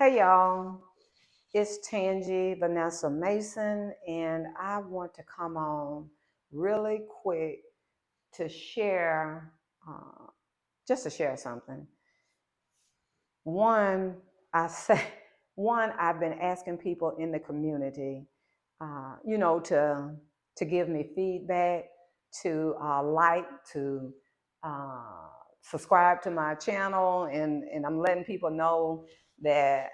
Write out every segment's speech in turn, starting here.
Hey y'all, it's Tangie, Vanessa Mason, and I want to come on really quick to share, uh, just to share something. One, I say, one, I've been asking people in the community, to give me feedback, to like, to uh, subscribe to my channel, and I'm letting people know that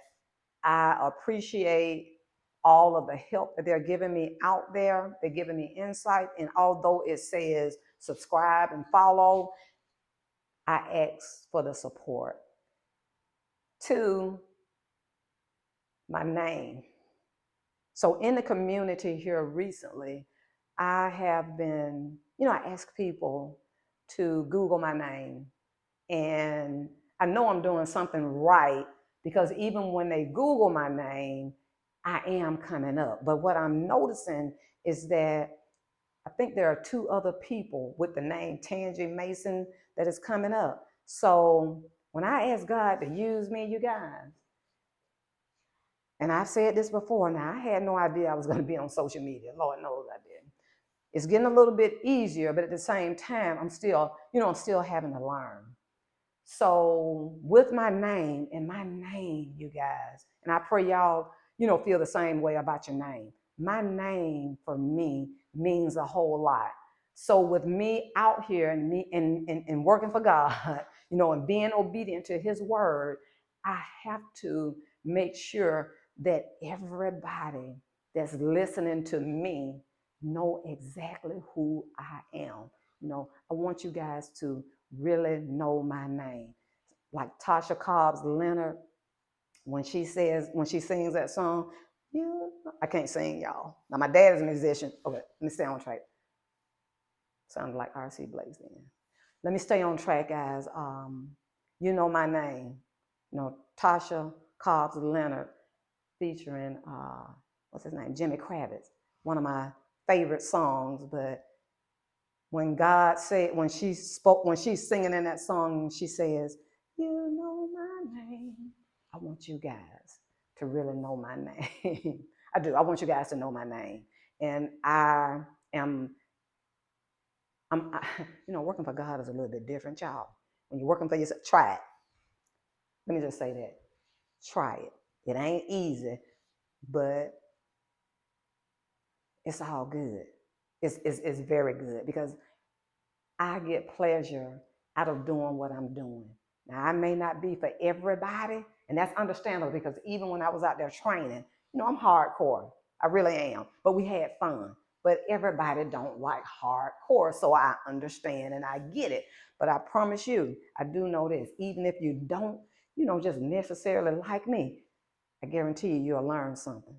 I appreciate all of the help that they're giving me out there. They're giving me insight. And although it says subscribe and follow, I ask for the support. Two, my name. So in the community here recently, I have been, I ask people to Google my name. And I know I'm doing something right because even when they Google my name, I am coming up. But what I'm noticing is that I think there are two other people with the name Tangie Mason that is coming up. So when I ask God to use me, you guys, and I've said this before, now I had no idea I was going to be on social media. Lord knows I didn't. It's getting a little bit easier, but at the same time, I'm still having to learn. So with my name, you guys, and I pray y'all, feel the same way about your name. My name for me means a whole lot. So with me out here and me and working for God, and being obedient to his word, I have to make sure that everybody that's listening to me know exactly who I am. I want you guys to really know my name. Like Tasha Cobbs Leonard, when she sings that song, I can't sing, y'all. Now my dad is a musician. Okay, let me stay on track. Sounded like R.C. Blaze then. Let me stay on track, guys. You know my name. Tasha Cobbs Leonard, featuring what's his name? Jimmy Kravitz. One of my favorite songs, but when she's singing in that song, she says, you know my name. I want you guys to really know my name. I do. I want you guys to know my name. And working for God is a little bit different, y'all. When you're working for yourself, try it. Let me just say that. Try it. It ain't easy, but it's all good. It's very good because I get pleasure out of doing what I'm doing. Now, I may not be for everybody, and that's understandable because even when I was out there training, I'm hardcore. I really am. But we had fun. But everybody don't like hardcore, so I understand and I get it. But I promise you, I do know this. Even if you don't, just necessarily like me, I guarantee you'll learn something.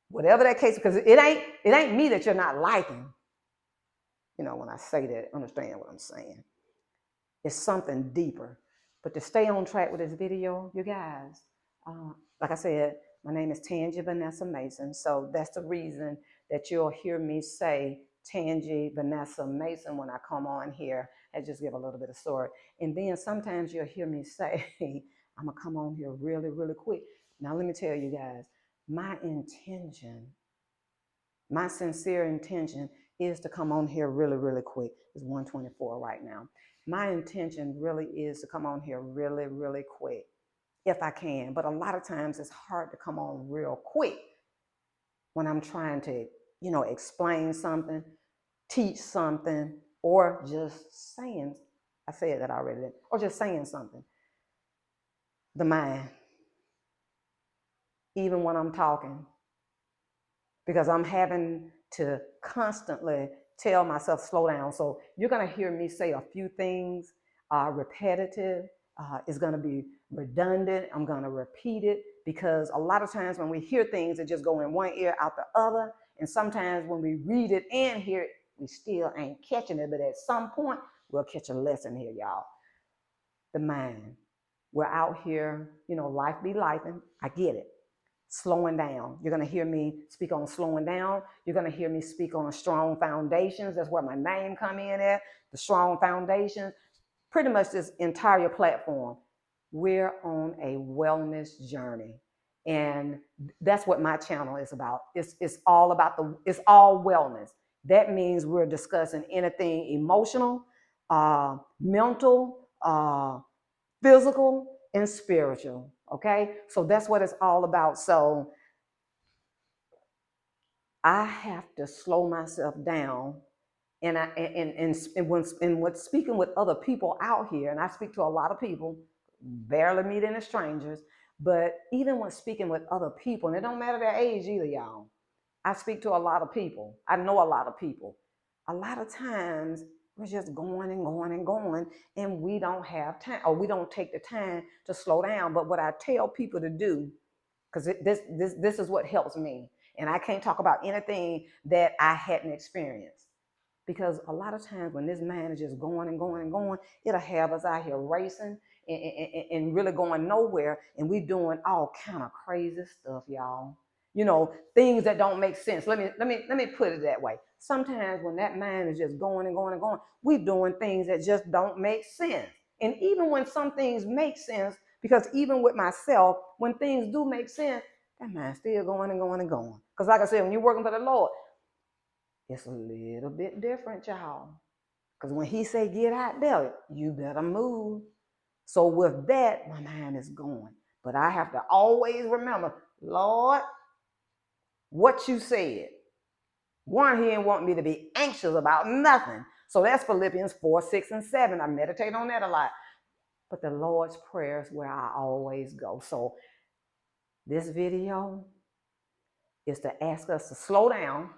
Whatever that case, because it ain't me that you're not liking. When I say that, understand what I'm saying. It's something deeper. But to stay on track with this video, you guys, like I said, my name is Tangie Vanessa Mason. So that's the reason that you'll hear me say Tangie Vanessa Mason when I come on here and just give a little bit of story. And then sometimes you'll hear me say, I'm going to come on here really, really quick. Now, let me tell you guys, my sincere intention is to come on here really, really quick. It's 1:24 right now. My intention really is to come on here really, really quick if I can. But a lot of times it's hard to come on real quick when I'm trying to, explain something, teach something, or just saying, I said that already, or just saying something. The mind, even when I'm talking, because I'm having to constantly tell myself, slow down. So you're going to hear me say a few things, repetitive. It's going to be redundant. I'm going to repeat it because a lot of times when we hear things, it just go in one ear out the other. And sometimes when we read it and hear it, we still ain't catching it. But at some point, we'll catch a lesson here, y'all. The mind. We're out here, life be lifing. I get it. Slowing down. You're going to hear me speak on slowing down. You're going to hear me speak on strong foundations. That's where my name come in at. The strong foundations. Pretty much this entire platform. We're on a wellness journey. And that's what my channel is about. It's all about it's all wellness. That means we're discussing anything emotional, mental, physical, and spiritual. Okay, so that's what it's all about. So I have to slow myself down, and when speaking with other people out here, and I speak to a lot of people, barely meet any strangers, but even when speaking with other people, and it don't matter their age either, y'all. I speak to a lot of people. I know a lot of people. A lot of times we're just going and going and going, and we don't have time, or we don't take the time to slow down. But what I tell people to do, because this is what helps me, and I can't talk about anything that I hadn't experienced. Because a lot of times when this mind is just going and going and going, it'll have us out here racing and really going nowhere, and we doing all kind of crazy stuff, y'all. Things that don't make sense. Let me put it that way. Sometimes when that mind is just going and going and going, we doing things that just don't make sense. And even when some things make sense, because even with myself, when things do make sense, that mind's still going and going and going. Because like I said, when you're working for the Lord, it's a little bit different, y'all. Because when he say get out there, you better move. So with that, my mind is going. But I have to always remember, Lord, what you said. One, he didn't want me to be anxious about nothing. So that's Philippians 4, 6, and 7. I meditate on that a lot. But the Lord's Prayer is where I always go. So this video is to ask us to slow down,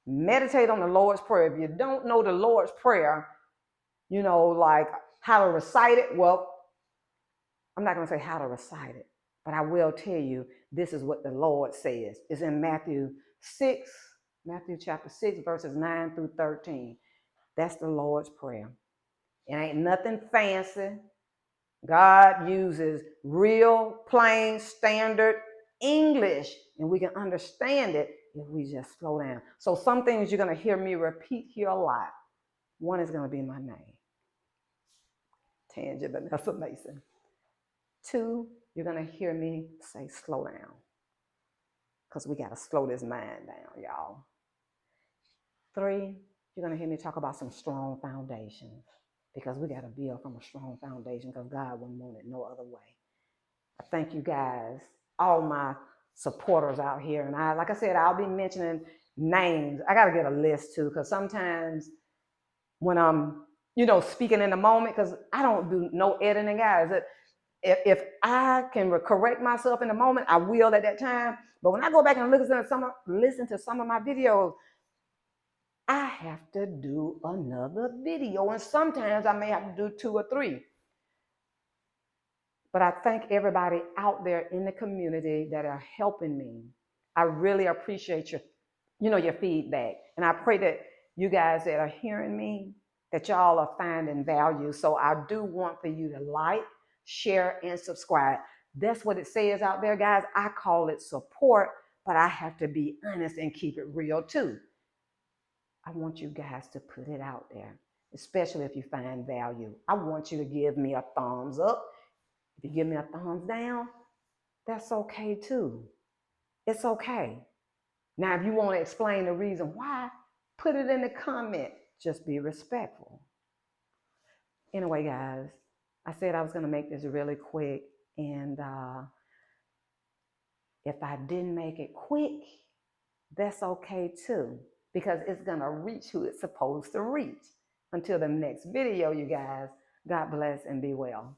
meditate on the Lord's Prayer. If you don't know the Lord's Prayer, like how to recite it, well, I'm not going to say how to recite it, but I will tell you this is what the Lord says. It's in Matthew chapter 6, verses 9 through 13. That's the Lord's Prayer. It ain't nothing fancy. God uses real, plain, standard English, and we can understand it if we just slow down. So some things you're going to hear me repeat here a lot. One is going to be my name, Tangie Vanessa Mason. 2, you're going to hear me say slow down, because we got to slow this mind down, y'all. 3, you're going to hear me talk about some strong foundations, because we got to build from a strong foundation, because God wouldn't want it no other way. I thank you guys, all my supporters out here. And like I said, I'll be mentioning names. I got to get a list too, because sometimes when I'm, speaking in the moment, because I don't do no editing, guys. If I can correct myself in the moment, I will at that time. But when I go back and listen to some of my videos, I have to do another video. And sometimes I may have to do 2 or 3. But I thank everybody out there in the community that are helping me. I really appreciate your feedback. And I pray that you guys that are hearing me, that y'all are finding value. So I do want for you to like, share, and subscribe. That's what it says out there, guys. I call it support, but I have to be honest and keep it real too. I want you guys to put it out there, especially if you find value. I want you to give me a thumbs up. If you give me a thumbs down, that's okay too. It's okay. Now, if you want to explain the reason why, put it in the comment. Just be respectful. Anyway, guys, I said I was going to make this really quick. And if I didn't make it quick, that's okay too, because it's going to reach who it's supposed to reach. Until the next video, you guys, God bless and be well.